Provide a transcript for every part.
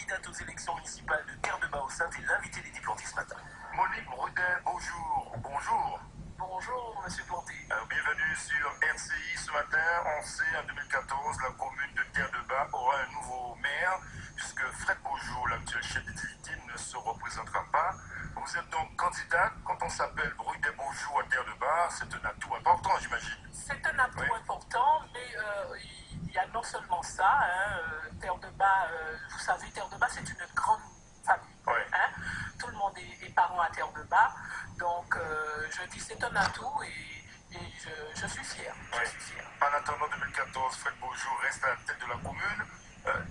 candidate aux élections municipales de Terre-de-Bas-au-Sainte est l'invitée des Diplantés ce matin. Monique Brudet, bonjour. Bonjour. Bonjour, monsieur Planté. Bienvenue sur RCI ce matin. On sait, en 2014, la commune de Terre-de-Bas aura un nouveau maire, puisque Fred Beaujour, l'actuel chef d'unité, ne se représentera pas. Vous êtes donc candidate. Quand on s'appelle Brudet Beaujour à Terre-de-Bas, c'est un atout important, j'imagine. C'est un atout important, mais il y a non seulement ça, Terre-de-Bas, vous savez, Terre-de-Bas, c'est une grande famille. Hein? Tout le monde est parent à Terre-de-Bas, donc je dis c'est un atout et je suis fier. En attendant 2014, Fred Beaujour reste à la tête de la commune.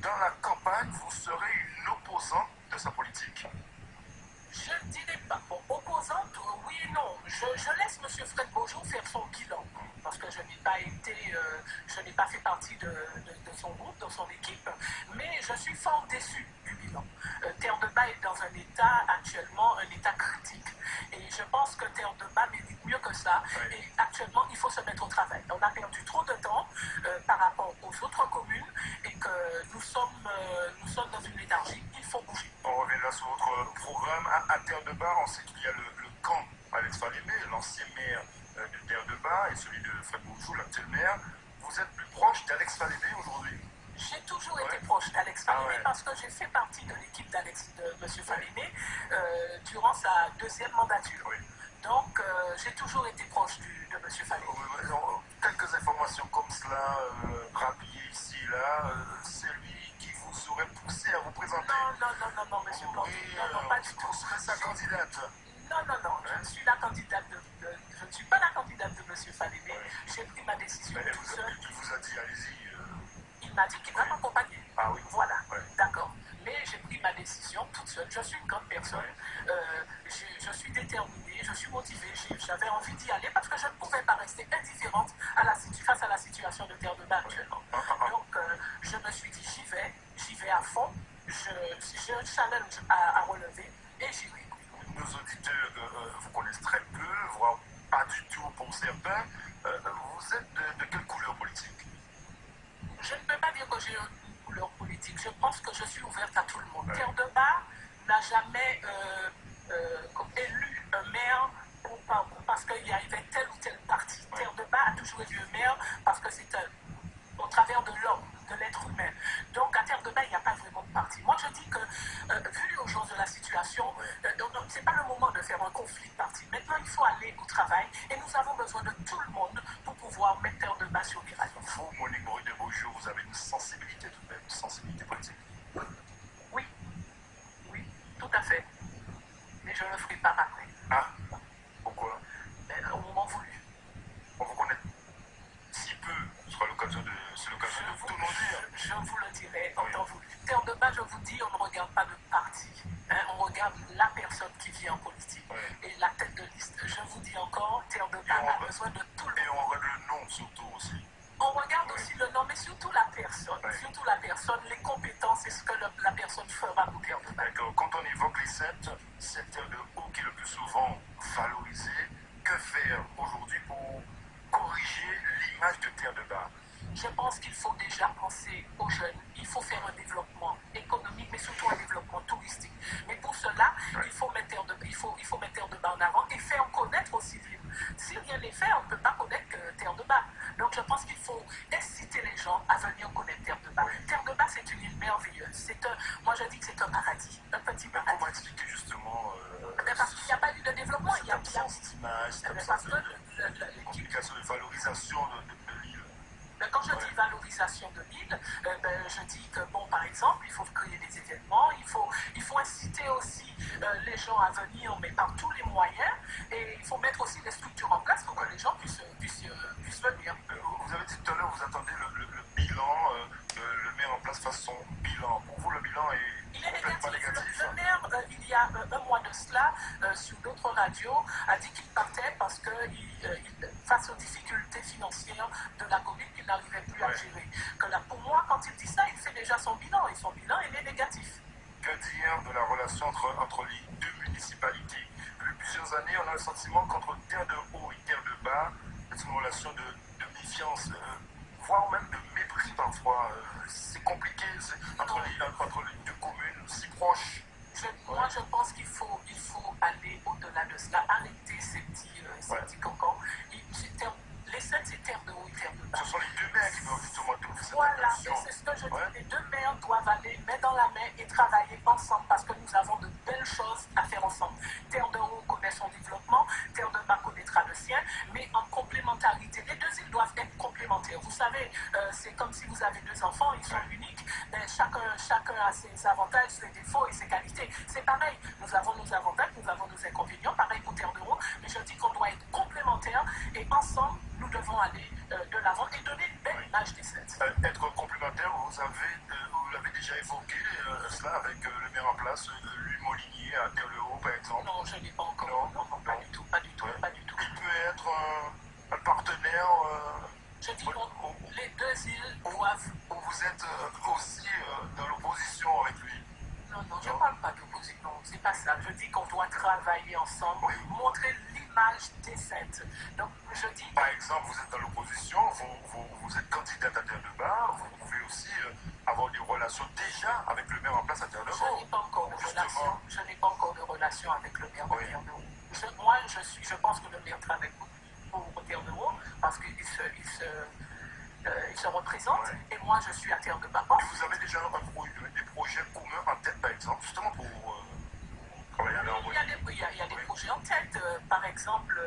Dans la campagne, vous serez une opposante de sa politique. Je ne dirais pas. Bon, opposante, oui et non. Je laisse M. Fred Beaujour faire son bilan, parce que je n'ai pas fait partie de son groupe, de son équipe, mais je suis fort déçu du bilan. Terre-de-Bas est dans un état actuellement, un état critique. Et je pense que Terre-de-Bas mérite mieux que ça. Et actuellement, il faut se mettre au travail. On a perdu trop de temps par rapport aux autres communes et que nous sommes dans une léthargie. Il faut bouger. On reviendra sur votre programme. À Terre-de-Bas, on sait qu'il y a le camp Alex Falémé, l'ancien maire de Terre-de-Bas, et celui de Fred Beaujour, l'actuel maire. Vous êtes plus proche d'Alex Falémé aujourd'hui? J'ai toujours été proche d'Alex Falémé parce que j'ai fait partie de l'équipe de M. Falémé durant sa deuxième mandature. Donc, j'ai toujours été proche de M. Falémé. Quelques informations comme cela, rappelées ici et là, c'est lui qui vous aurait poussé à vous présenter. Non, M. Planté. Non, pas du tout. Vous serez sa candidate. Non, je ne suis la candidate je ne suis pas la candidate de M. Falémé. J'ai pris ma décision tout seul. Il vous a dit, allez-y. Il m'a dit qu'il va m'accompagner. Ah oui. Voilà, d'accord. Mais j'ai pris ma décision toute seule. Je suis une grande personne. Je suis déterminée, je suis motivée. J'avais envie d'y aller parce que je ne pouvais pas rester indifférente face à la situation de Terre-de-Bas actuellement. Donc, je me suis dit, j'y vais à fond. J'ai un challenge à relever et j'y vais. Nos auditeurs vous connaissent très peu, voire pas du tout pour certains. Vous êtes de quelle couleur politique? Je ne peux pas dire que j'ai une couleur politique. Je pense que je suis ouverte à tout le monde. Terre-de-Bas n'a jamais élu un maire parce qu'il y avait tel ou tel parti. Terre-de-Bas a toujours élu un maire parce que c'est au travers de l'homme, de l'être humain. Donc à Terre-de-Bas, il n'y a pas vraiment de parti. Moi, je dis que, vu l'urgence de la situation, ce n'est pas le moment de faire un conflit de parti. Maintenant, il faut aller au travail et nous avons besoin de tout le monde pour pouvoir mettre Terre-de-Bas sur les rails. Vous, Monique Brudet Beaujour, vous avez une sensibilité tout de même, une sensibilité politique. Oui, tout à fait. Mais je ne le ferai pas après. Ah, pourquoi? Au moment voulu. On vous connaît si peu, c'est l'occasion de tout nous dire. Je vous le dirai en temps voulu. Terre-de-Bas, je vous dis, on ne regarde pas de parti. On regarde la personne qui vit en politique et la tête de liste. Je vous dis encore, Terre-de-Bas a besoin de tout le monde. Et on regarde le nom surtout aussi. On regarde aussi le nom, mais surtout la personne. Surtout la personne, les compétences et ce que la personne fera pour Terre-de-Bas. Quand on évoque les secteurs de haut qui est le plus souvent valorisé, que faire aujourd'hui pour corriger l'image de Terre-de-Bas? Je pense qu'il faut déjà penser aux jeunes. Il faut faire un développement économique, mais surtout un développement touristique. Mais pour cela, il faut mettre Terre-de-Bas en avant et faire connaître aussi l'île. Si rien n'est fait, on ne peut pas connaître Terre-de-Bas. Donc je pense qu'il faut inciter les gens à venir connaître Terre-de-Bas. Terre-de-Bas, c'est une île merveilleuse. Moi, je dis que c'est un paradis, un petit paradis. Comment expliquer justement parce qu'il n'y a pas eu de développement. cette absence d'image, cette absence de communication, de valorisation de l'île? Quand je dis valorisation de l'île, je dis que, bon, par exemple, il faut créer des événements, il faut inciter aussi les gens à venir, mais par tous les moyens, et il faut mettre aussi des structures en place pour que les gens puissent venir. Vous avez dit tout à l'heure, vous attendez le bilan, le maire en place fasse son bilan. Pour vous, le bilan est complètement négatif. Le maire, il y a un mois de cela, sur d'autres radios, a dit qu'il partait parce que face aux difficultés financières de la commune, il n'arrivait plus à gérer. Pour moi, quand il dit ça, il fait déjà son bilan, et son bilan, il est négatif. Que dire de la relation entre les deux municipalités? Depuis plusieurs années, on a le sentiment qu'entre Terre de Haut et Terre de Bas, c'est une relation de méfiance, voire même de mépris parfois. C'est compliqué entre les deux communes. main et travailler ensemble parce que nous avons de belles choses à faire ensemble. Terre de Haut connaît son développement, Terre de Bas connaîtra le sien, mais en complémentarité. Les deux îles doivent être complémentaires. Vous savez, c'est comme si vous avez deux enfants, ils sont uniques, mais chacun a ses avantages, ses défauts et ses qualités. C'est pareil, nous avons nos avantages, nous avons nos inconvénients, pareil pour Terre de Haut, mais je dis qu'on doit être complémentaires et ensemble, nous devons aller de l'avant et donner une belle image des Sept. Être complémentaire, vous l'avez déjà évoqué, cela avec le maire en place, Louis Molinier à Terre-le-Haut par exemple. Non, je n'ai pas encore. Non, pas du tout, pas du tout, pas du tout. Il peut être un partenaire. Je dis que les deux îles doivent. Vous êtes aussi dans l'opposition avec lui. Non, je ne parle pas d'opposition, c'est pas ça. Je dis qu'on doit travailler ensemble, montrer l'image des Sept. Donc, je dis. Par exemple, vous êtes dans l'opposition, vous êtes candidate à Terre-de-Bas, vous pouvez aussi avoir des relations déjà avec le maire en place à Terre-de-Haut. Je n'ai pas encore de relation. Je n'ai pas encore de relation avec le maire de Terre-de-Haut. Moi, je pense que le maire travaille pour Terre-de-Haut parce qu'il se représente et moi, je suis à Terre-de-Bas. Vous avez déjà des projets communs en tête, par exemple, justement pour travailler à l'envoyer. Il y a des projets en tête. Par exemple,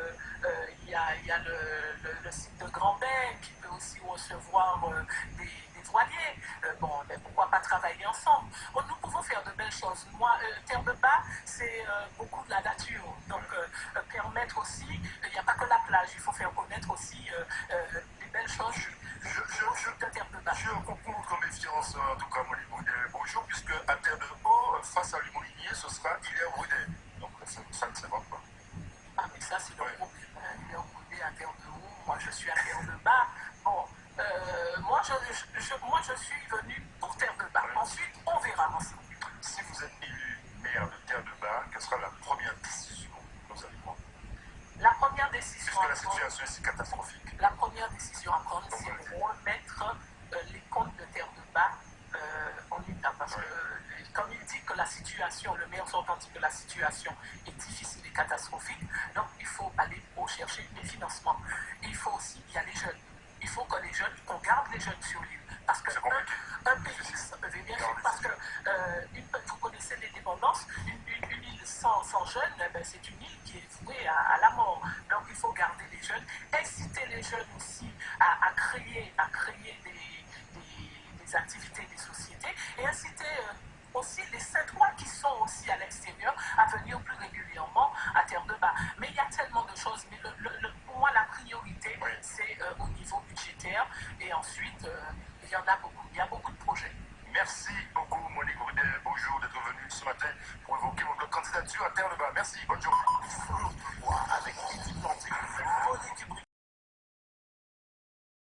il y a le site de Grand-Bec qui peut aussi recevoir des voiliers. Bon, mais pourquoi pas travailler ensemble? Nous pouvons faire de belles choses. Moi, Terre-de-Bas, c'est beaucoup de la nature. Donc, permettre aussi, il n'y a pas que la plage, il faut faire connaître aussi les belles choses de Terre-de-Bas. Je comprends comme méfiance, en tout cas, Monique Boudet. Bonjour, puisque à Terre-de-Haut, face à Limolinier, ce sera Hilaire Boudet. Donc, ça ne s'invente pas. Ah, mais ça, c'est le problème. Hilaire Boudet à Terre-de-Haut, moi, je suis à Terre-de-Bas. Bon, moi, je suis venu pour Terre-de-Bas. Ensuite, on verra ensemble. Si vous êtes élu maire de Terre-de-Bas, quelle sera la première décision que vous allez prendre? La première décision puisque la situation est si catastrophique. La première décision à prendre, c'est de remettre les comptes de Terre-de-Bas en état. Parce que, comme il dit que la situation, le maire sortant dit que la situation est difficile et catastrophique, donc il faut aller pour chercher des financements. Et il faut aussi, il y a les jeunes. Il faut que les jeunes, qu'on garde les jeunes sur l'île. Parce que un pays, bien sûr, parce que vous connaissez l'indépendance, une île sans jeunes, c'est une île qui est vouée à la mort. Donc il faut garder les jeunes, inciter les jeunes aussi à créer des activités, des sociétés, et inciter aussi les Saint-Ouen qui sont aussi à l'extérieur à venir plus régulièrement à Terre-de-Bas. Mais il y a tellement de choses, mais pour moi la priorité c'est au niveau budgétaire, et ensuite il y en a beaucoup, il y a beaucoup de projets. Merci beaucoup Monique Boudet, bonjour d'être venue ce matin pour évoquer votre candidature à Terre-de-Bas. Merci, bonne journée. Avec Monique